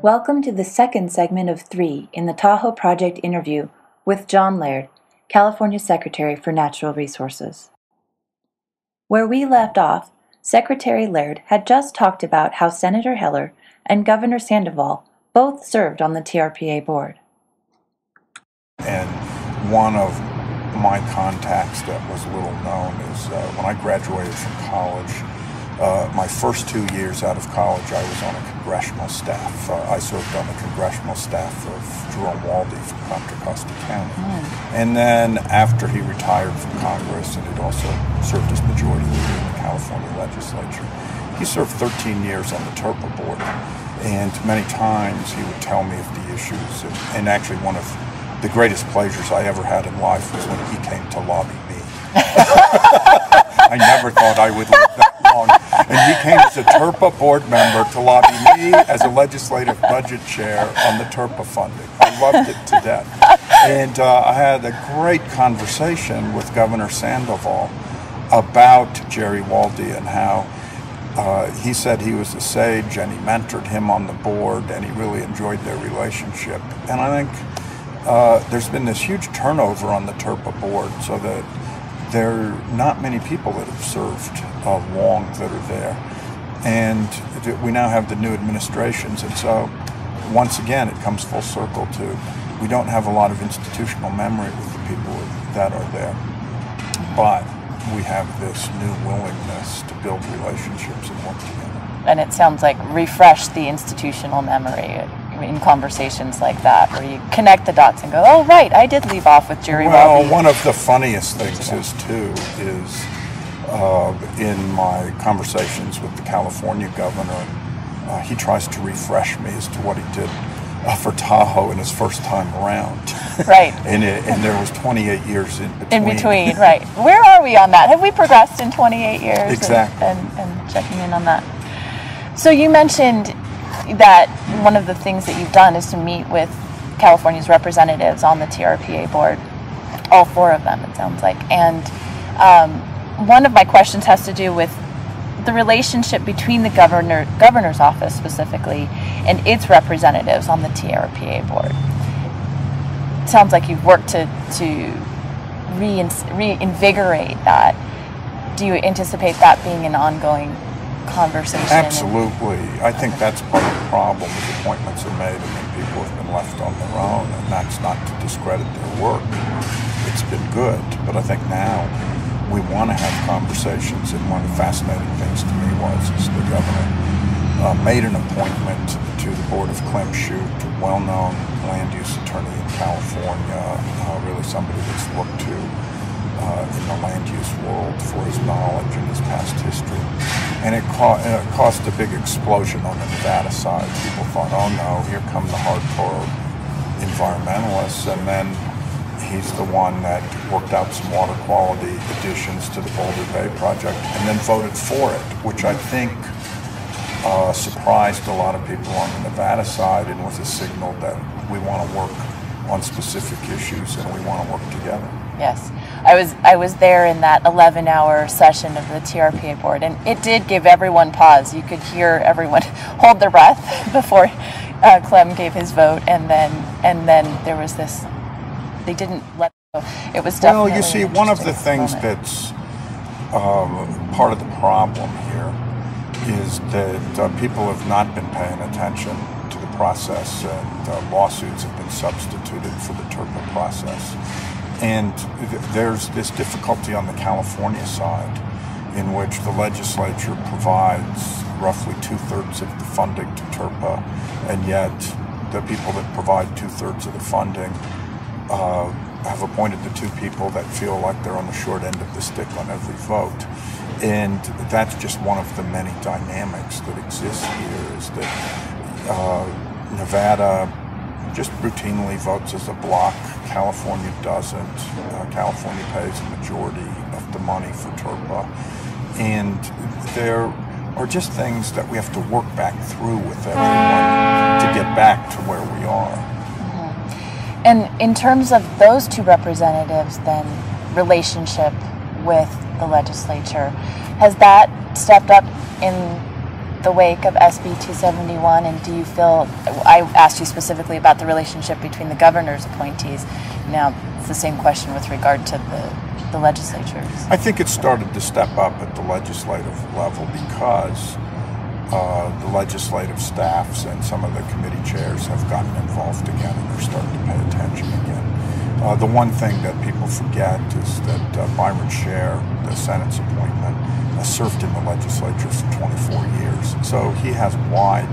Welcome to the second segment of 3 in the Tahoe Project interview with John Laird, California Secretary for Natural Resources. Where we left off, Secretary Laird had just talked about how Senator Heller and Governor Sandoval both served on the TRPA board. And one of my contacts that was little known is when I graduated from college, my first 2 years out of college, I was on a congressional staff. I served on the congressional staff of Jerome Waldy from Contra Costa County. And then after he retired from Congress, and he'd also served as majority leader in the California legislature, he served 13 years on the TRPA board. And many times he would tell me of the issues. And actually one of the greatest pleasures I ever had in life was when he came to lobby me. I never thought I would live that long. And he came as a TRPA board member to lobby me as a legislative budget chair on the TRPA funding. I loved it to death. And I had a great conversation with Governor Sandoval about Jerry Waldy and how he said he was a sage and he mentored him on the board and he really enjoyed their relationship. And I think there's been this huge turnover on the TRPA board, so that there are not many people that have served long that are there. And we now have the new administrations, and so once again it comes full circle to we don't have a lot of institutional memory with the people that are there. But we have this new willingness to build relationships and work together. And it sounds like refresh the institutional memory in conversations like that, where you connect the dots and go, oh, right, I did leave off with Jerry Waldy. Well, one of the funniest things is in my conversations with the California governor, he tries to refresh me as to what he did for Tahoe in his first time around. Right. and there was 28 years in between. In between, right. Where are we on that? Have we progressed in 28 years? Exactly. And checking in on that. So you mentioned that one of the things that you've done is to meet with California's representatives on the TRPA board, all 4 of them, it sounds like. And one of my questions has to do with the relationship between the governor's office specifically and its representatives on the TRPA board. It sounds like you've worked to reinvigorate that. Do you anticipate that being an ongoing conversation? Absolutely. I think that's part of the problem as appointments are made. I mean, people have been left on their own, and that's not to discredit their work. It's been good, but I think now we want to have conversations, and one of the fascinating things to me is the governor made an appointment to the board of Clem Shute, a well-known land use attorney in California, really somebody that's looked to in the land use world for his knowledge and his past history. And it caused a big explosion on the Nevada side. People thought, oh no, here come the hardcore environmentalists. And then he's the one that worked out some water quality additions to the Boulder Bay project and then voted for it, which I think surprised a lot of people on the Nevada side and was a signal that we want to work on specific issues and we want to work together. Yes. I was there in that 11-hour session of the TRPA board, and it did give everyone pause. You could hear everyone hold their breath before Clem gave his vote, and then there was this. They didn't let go. It was definitely. Well, you see, one of the things that's part of the problem here is that people have not been paying attention to the process, and lawsuits have been substituted for the TRPA process. And there's this difficulty on the California side in which the legislature provides roughly 2/3 of the funding to TRPA, and yet the people that provide 2/3 of the funding have appointed the 2 people that feel like they're on the short end of the stick on every vote. And that's just one of the many dynamics that exist here, is that Nevada just routinely votes as a block. California doesn't. California pays a majority of the money for TRPA. And there are just things that we have to work back through with everyone to get back to where we are. Mm-hmm. And in terms of those 2 representatives, then, relationship with the legislature, has that stepped up in the wake of SB 271, and do you feel, I asked you specifically about the relationship between the governor's appointees. Now, it's the same question with regard to the legislatures. I think it started to step up at the legislative level because the legislative staffs and some of the committee chairs have gotten involved again, and they're starting to pay attention again. The one thing that people forget is that Byron Scher, the Senate's appointment, served in the legislature for 24 years. So he has wide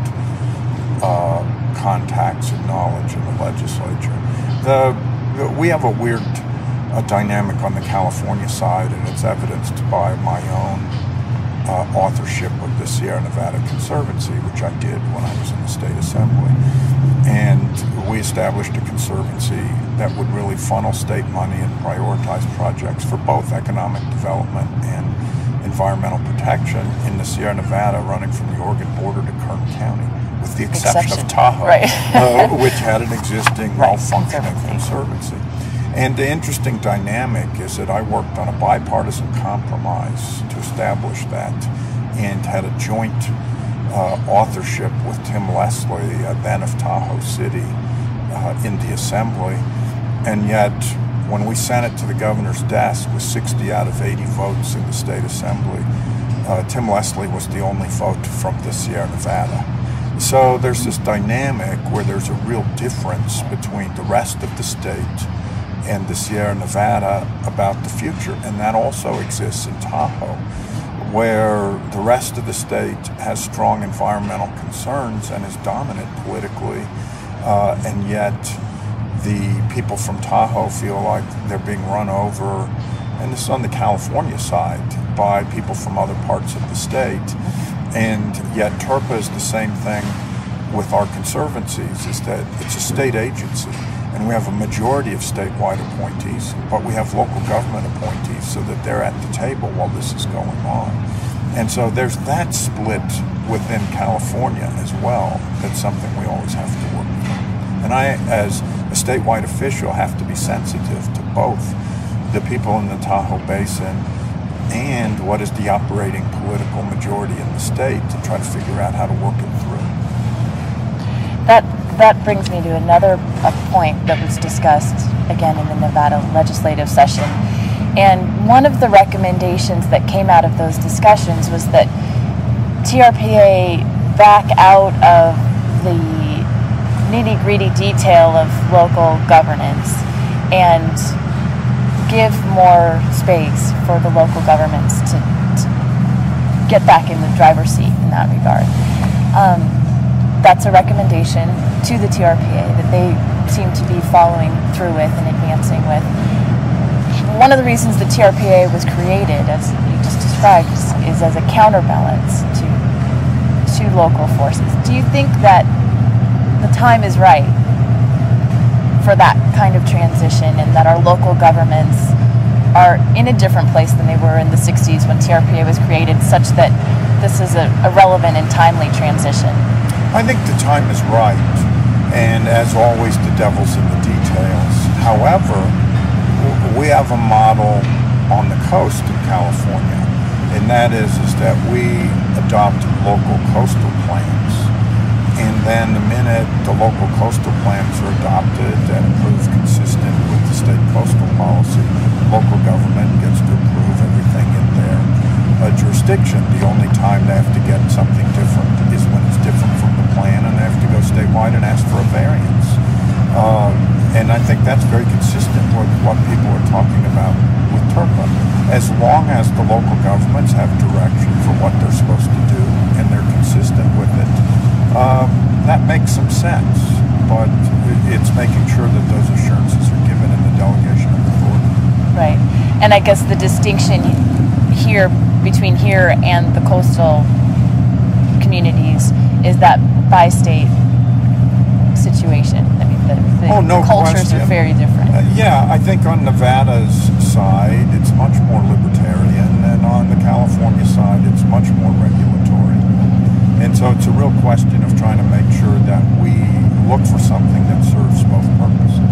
contacts and knowledge in the legislature. We have a weird dynamic on the California side, and it's evidenced by my own authorship of the Sierra Nevada Conservancy, which I did when I was in the State Assembly. And we established a conservancy that would really funnel state money and prioritize projects for both economic development and environmental protection in the Sierra Nevada, running from the Oregon border to Kern County, with the exception of Tahoe, right. which had an existing, well-functioning conservancy. And the interesting dynamic is that I worked on a bipartisan compromise to establish that, and had a joint authorship with Tim Leslie, then of Tahoe City, in the Assembly. And yet, when we sent it to the governor's desk with 60 out of 80 votes in the State Assembly, Tim Leslie was the only vote from the Sierra Nevada. So there's this dynamic where there's a real difference between the rest of the state and the Sierra Nevada about the future. And that also exists in Tahoe, where the rest of the state has strong environmental concerns and is dominant politically, and yet the people from Tahoe feel like they're being run over, and this is on the California side, by people from other parts of the state. And yet TERPA is the same thing with our conservancies, is that it's a state agency, and we have a majority of statewide appointees, but we have local government appointees so that they're at the table while this is going on. And so there's that split within California as well. That's something we always have to work through. And I, as a statewide official, have to be sensitive to both the people in the Tahoe Basin and what is the operating political majority in the state, to try to figure out how to work it through. That brings me to another point that was discussed again in the Nevada legislative session. And one of the recommendations that came out of those discussions was that TRPA back out of the nitty-gritty detail of local governance and give more space for the local governments to get back in the driver's seat in that regard. That's a recommendation to the TRPA that they seem to be following through with and advancing with. One of the reasons the TRPA was created, as you just described, is as a counterbalance to local forces. Do you think that the time is right for that kind of transition, and that our local governments are in a different place than they were in the 60s when TRPA was created, such that this is a relevant and timely transition? I think the time is right, and as always, the devil's in the details. However, we have a model on the coast in California, and that is that we adopt local coastal plans. And then the minute the local coastal plans are adopted and approved consistent with the state coastal policy, local government gets to approve everything in their jurisdiction. The only time they have to get something different is when it's different from the plan, and they have to go statewide and ask for a variance. And I think that's very consistent with what people are talking about with TERPA. As long as the local governments have direction for what they're supposed to do and they're consistent with it, that makes some sense. But it's making sure that those assurances are given in the delegation of authority. Right. And I guess the distinction here between here and the coastal communities is that bi-state situation. I mean, the cultures are very different. Yeah, I think on Nevada's side, it's much more libertarian, and on the California side, it's much more regulatory. And so it's a real question of trying to make sure that we look for something that serves both purposes.